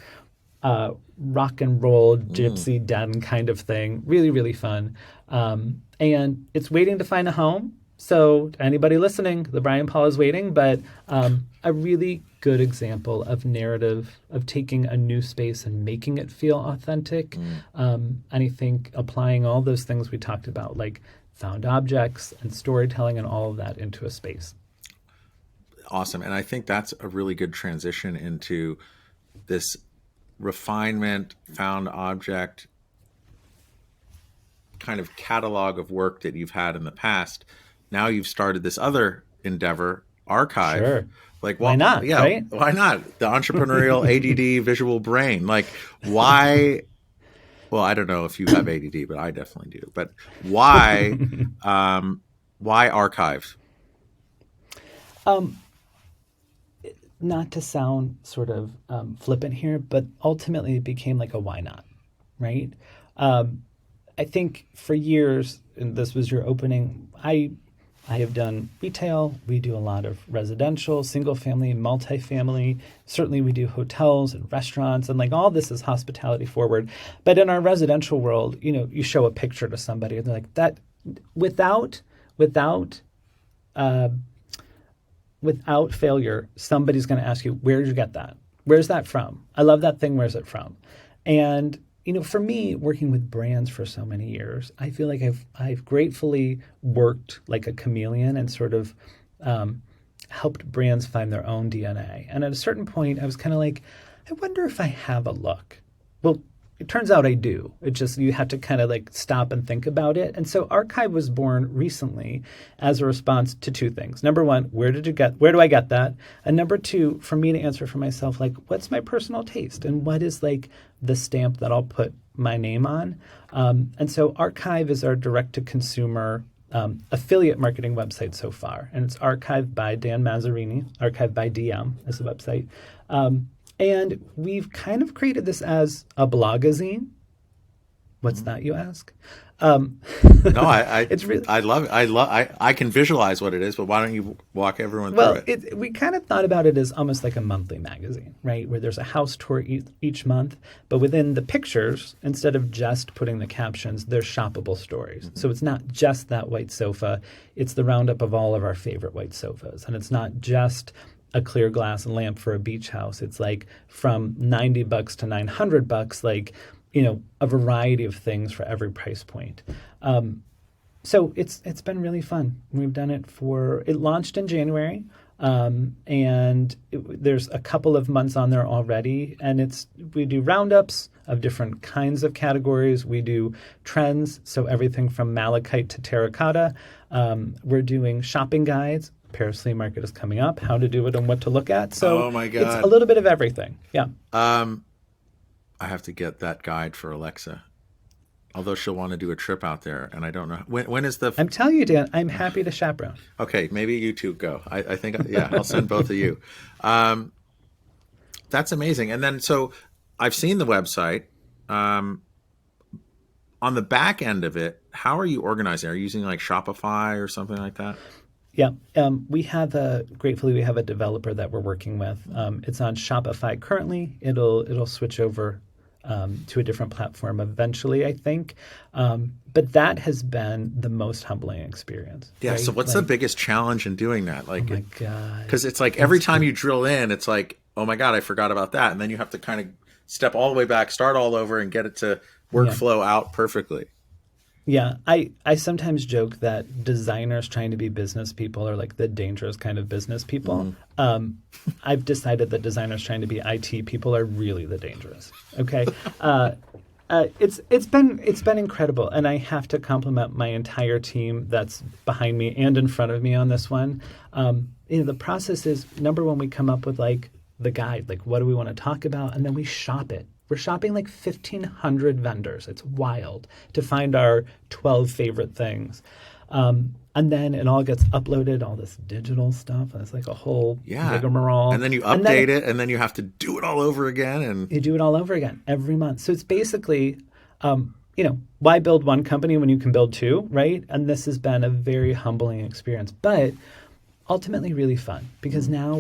Speaker 2: rock and roll, gypsy den kind of thing. Really, really fun. And it's waiting to find a home. So anybody listening, the Brian Paul is waiting, but a really good example of narrative, of taking a new space and making it feel authentic. And I think applying all those things we talked about, like found objects and storytelling and all of that into a space.
Speaker 1: Awesome. And I think that's a really good transition into this refinement, found object kind of catalog of work that you've had in the past. Now you've started this other endeavor, archive.
Speaker 2: Sure.
Speaker 1: Like,
Speaker 2: why not?
Speaker 1: Yeah,
Speaker 2: right?
Speaker 1: Why not? The entrepreneurial ADD visual brain. Like, why? Well, I don't know if you have ADD, but I definitely do. But why? Why archive?
Speaker 2: Not to sound sort of flippant here, but ultimately it became like a why not, right? I think for years, and this was your opening, I have done retail. We do a lot of residential, single family, multifamily. Certainly we do hotels and restaurants, and like all this is hospitality forward. But in our residential world, you show a picture to somebody and they're like, that without failure, somebody's going to ask you, where did you get that? Where's that from? I love that thing. Where's it from? And for me, working with brands for so many years, I feel like I've gratefully worked like a chameleon and sort of helped brands find their own DNA. And at a certain point, I was kind of like, I wonder if I have a look. Well, it turns out I do. It just, you have to kind of like stop and think about it. And so Archive was born recently as a response to two things. Number one, where do I get that? And number two, for me to answer for myself, like, what's my personal taste? And what is like the stamp that I'll put my name on? And so Archive is our direct-to-consumer affiliate marketing website so far. And it's Archive by Dan Mazzarini. Archive by DM is the website. And we've kind of created this as a blogazine. What's that, you ask?
Speaker 1: No, it's really, I love it. I can visualize what it is, but why don't you walk everyone through it?
Speaker 2: We kind of thought about it as almost like a monthly magazine, right? Where there's a house tour each month, but within the pictures, instead of just putting the captions, there's shoppable stories. Mm-hmm. So it's not just that white sofa. It's the roundup of all of our favorite white sofas. And it's not just a clear glass lamp for a beach house. It's like from $90 to $900, like, a variety of things for every price point. So it's been really fun. We've done it it launched in January, and there's a couple of months on there already. And we do roundups of different kinds of categories. We do trends, so everything from malachite to terracotta. We're doing shopping guides. Paris Flea Market is coming up, how to do it and what to look at. So
Speaker 1: oh my God.
Speaker 2: It's a little bit of everything. Yeah.
Speaker 1: I have to get that guide for Alexa. Although she'll want to do a trip out there, and I don't know when is the.
Speaker 2: I'm telling you, Dan, I'm happy to chaperone.
Speaker 1: Okay, maybe you two go. I think yeah, I'll send both of you. That's amazing. And then so I've seen the website. On the back end of it, how are you organizing? Are you using like Shopify or something like that?
Speaker 2: Yeah, gratefully we have a developer that we're working with. It's on Shopify currently. It'll switch over to a different platform eventually, I think. But that has been the most humbling experience.
Speaker 1: Yeah.
Speaker 2: Right?
Speaker 1: So what's the biggest challenge in doing that? Like,
Speaker 2: oh my God.
Speaker 1: Because it's like every time you drill in, it's like, oh my God, I forgot about that. And then you have to kind of step all the way back, start all over, and get it to workflow out perfectly.
Speaker 2: Yeah, I sometimes joke that designers trying to be business people are like the dangerous kind of business people. I've decided that designers trying to be IT people are really the dangerous. Okay, it's been incredible, and I have to compliment my entire team that's behind me and in front of me on this one. The process is, number one, we come up with like the guide, like what do we want to talk about, and then we shop it. We're shopping like 1,500 vendors. It's wild to find our 12 favorite things. And then it all gets uploaded, all this digital stuff. And it's like a whole rigmarole.
Speaker 1: And then you update it, and then you have to do it all over again. And
Speaker 2: you do it all over again every month. So it's basically, why build one company when you can build two, right? And this has been a very humbling experience. But ultimately really fun, because now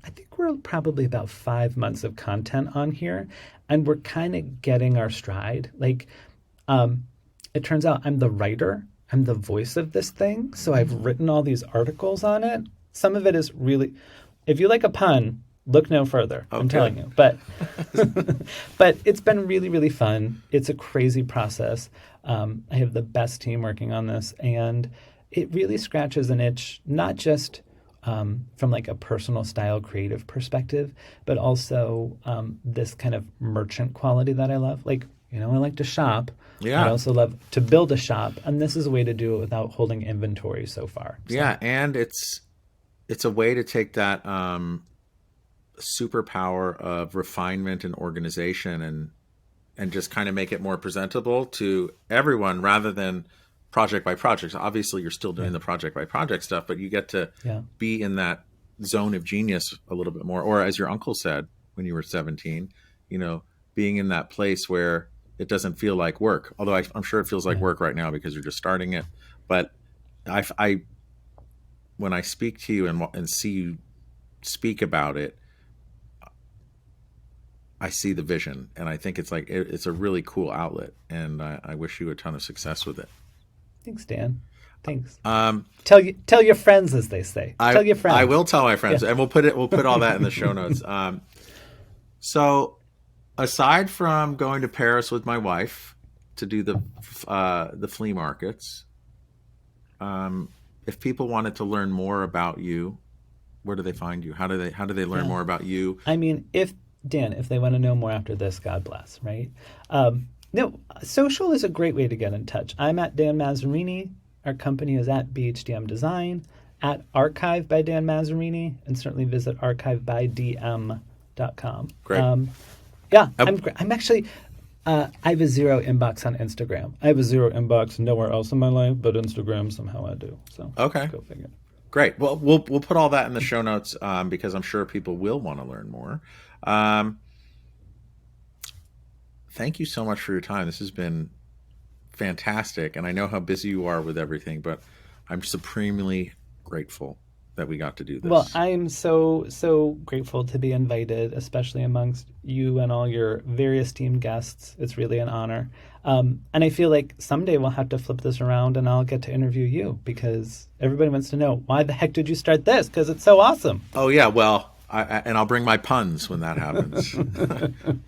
Speaker 2: I think we're probably about 5 months of content on here, and we're kind of getting our stride. Like, it turns out I'm the writer, I'm the voice of this thing, so I've written all these articles on it. Some of it is really, if you like a pun, look no further. Okay. I'm telling you. But but it's been really, really fun. It's a crazy process. I have the best team working on this, and it really scratches an itch, not just from like a personal style creative perspective, but also this kind of merchant quality that I love. Like, I like to shop. Yeah. I also love to build a shop, and this is a way to do it without holding inventory so far. So.
Speaker 1: Yeah, and it's a way to take that superpower of refinement and organization and just kind of make it more presentable to everyone rather than project by project. Obviously, you're still doing the project by project stuff, but you get to be in that zone of genius a little bit more. Or as your uncle said when you were 17, being in that place where it doesn't feel like work. Although I'm sure it feels like work right now because you're just starting it. But I when I speak to you and see you speak about it, I see the vision, and I think it's like it's a really cool outlet, and I wish you a ton of success with it.
Speaker 2: Thanks, Dan. Thanks. Tell your friends, as they say. Tell your friends.
Speaker 1: I will tell my friends, and we'll put all that in the show notes. So, aside from going to Paris with my wife to do the flea markets, if people wanted to learn more about you, where do they find you? How do they learn more about you?
Speaker 2: I mean, if they want to know more after this, God bless, right? No, social is a great way to get in touch. I'm at Dan Mazzarini. Our company is at BHDM Design, at Archive by Dan Mazzarini, and certainly visit archivebydm.com.
Speaker 1: Great.
Speaker 2: I'm actually, I have a zero inbox on Instagram. I have a zero inbox nowhere else in my life, but Instagram somehow I do. So
Speaker 1: okay,
Speaker 2: go figure.
Speaker 1: Great. Well, we'll put all that in the show notes because I'm sure people will want to learn more. Thank you so much for your time. This has been fantastic, and I know how busy you are with everything, but I'm supremely grateful that we got to do this.
Speaker 2: Well, I am so grateful to be invited, especially amongst you and all your very esteemed guests. It's really an honor. And I feel like someday we'll have to flip this around and I'll get to interview you, because everybody wants to know, why the heck did you start this? Because it's so awesome.
Speaker 1: Oh, yeah. Well, I'll bring my puns when that happens.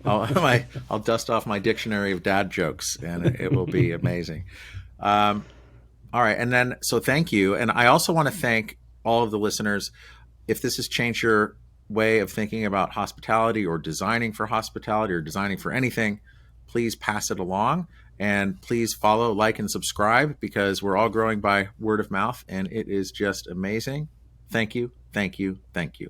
Speaker 1: I'll dust off my dictionary of dad jokes, and it will be amazing. All right. And then, so thank you. And I also want to thank all of the listeners. If this has changed your way of thinking about hospitality or designing for hospitality or designing for anything, please pass it along, and please follow, like, and subscribe, because we're all growing by word of mouth, and it is just amazing. Thank you. Thank you. Thank you.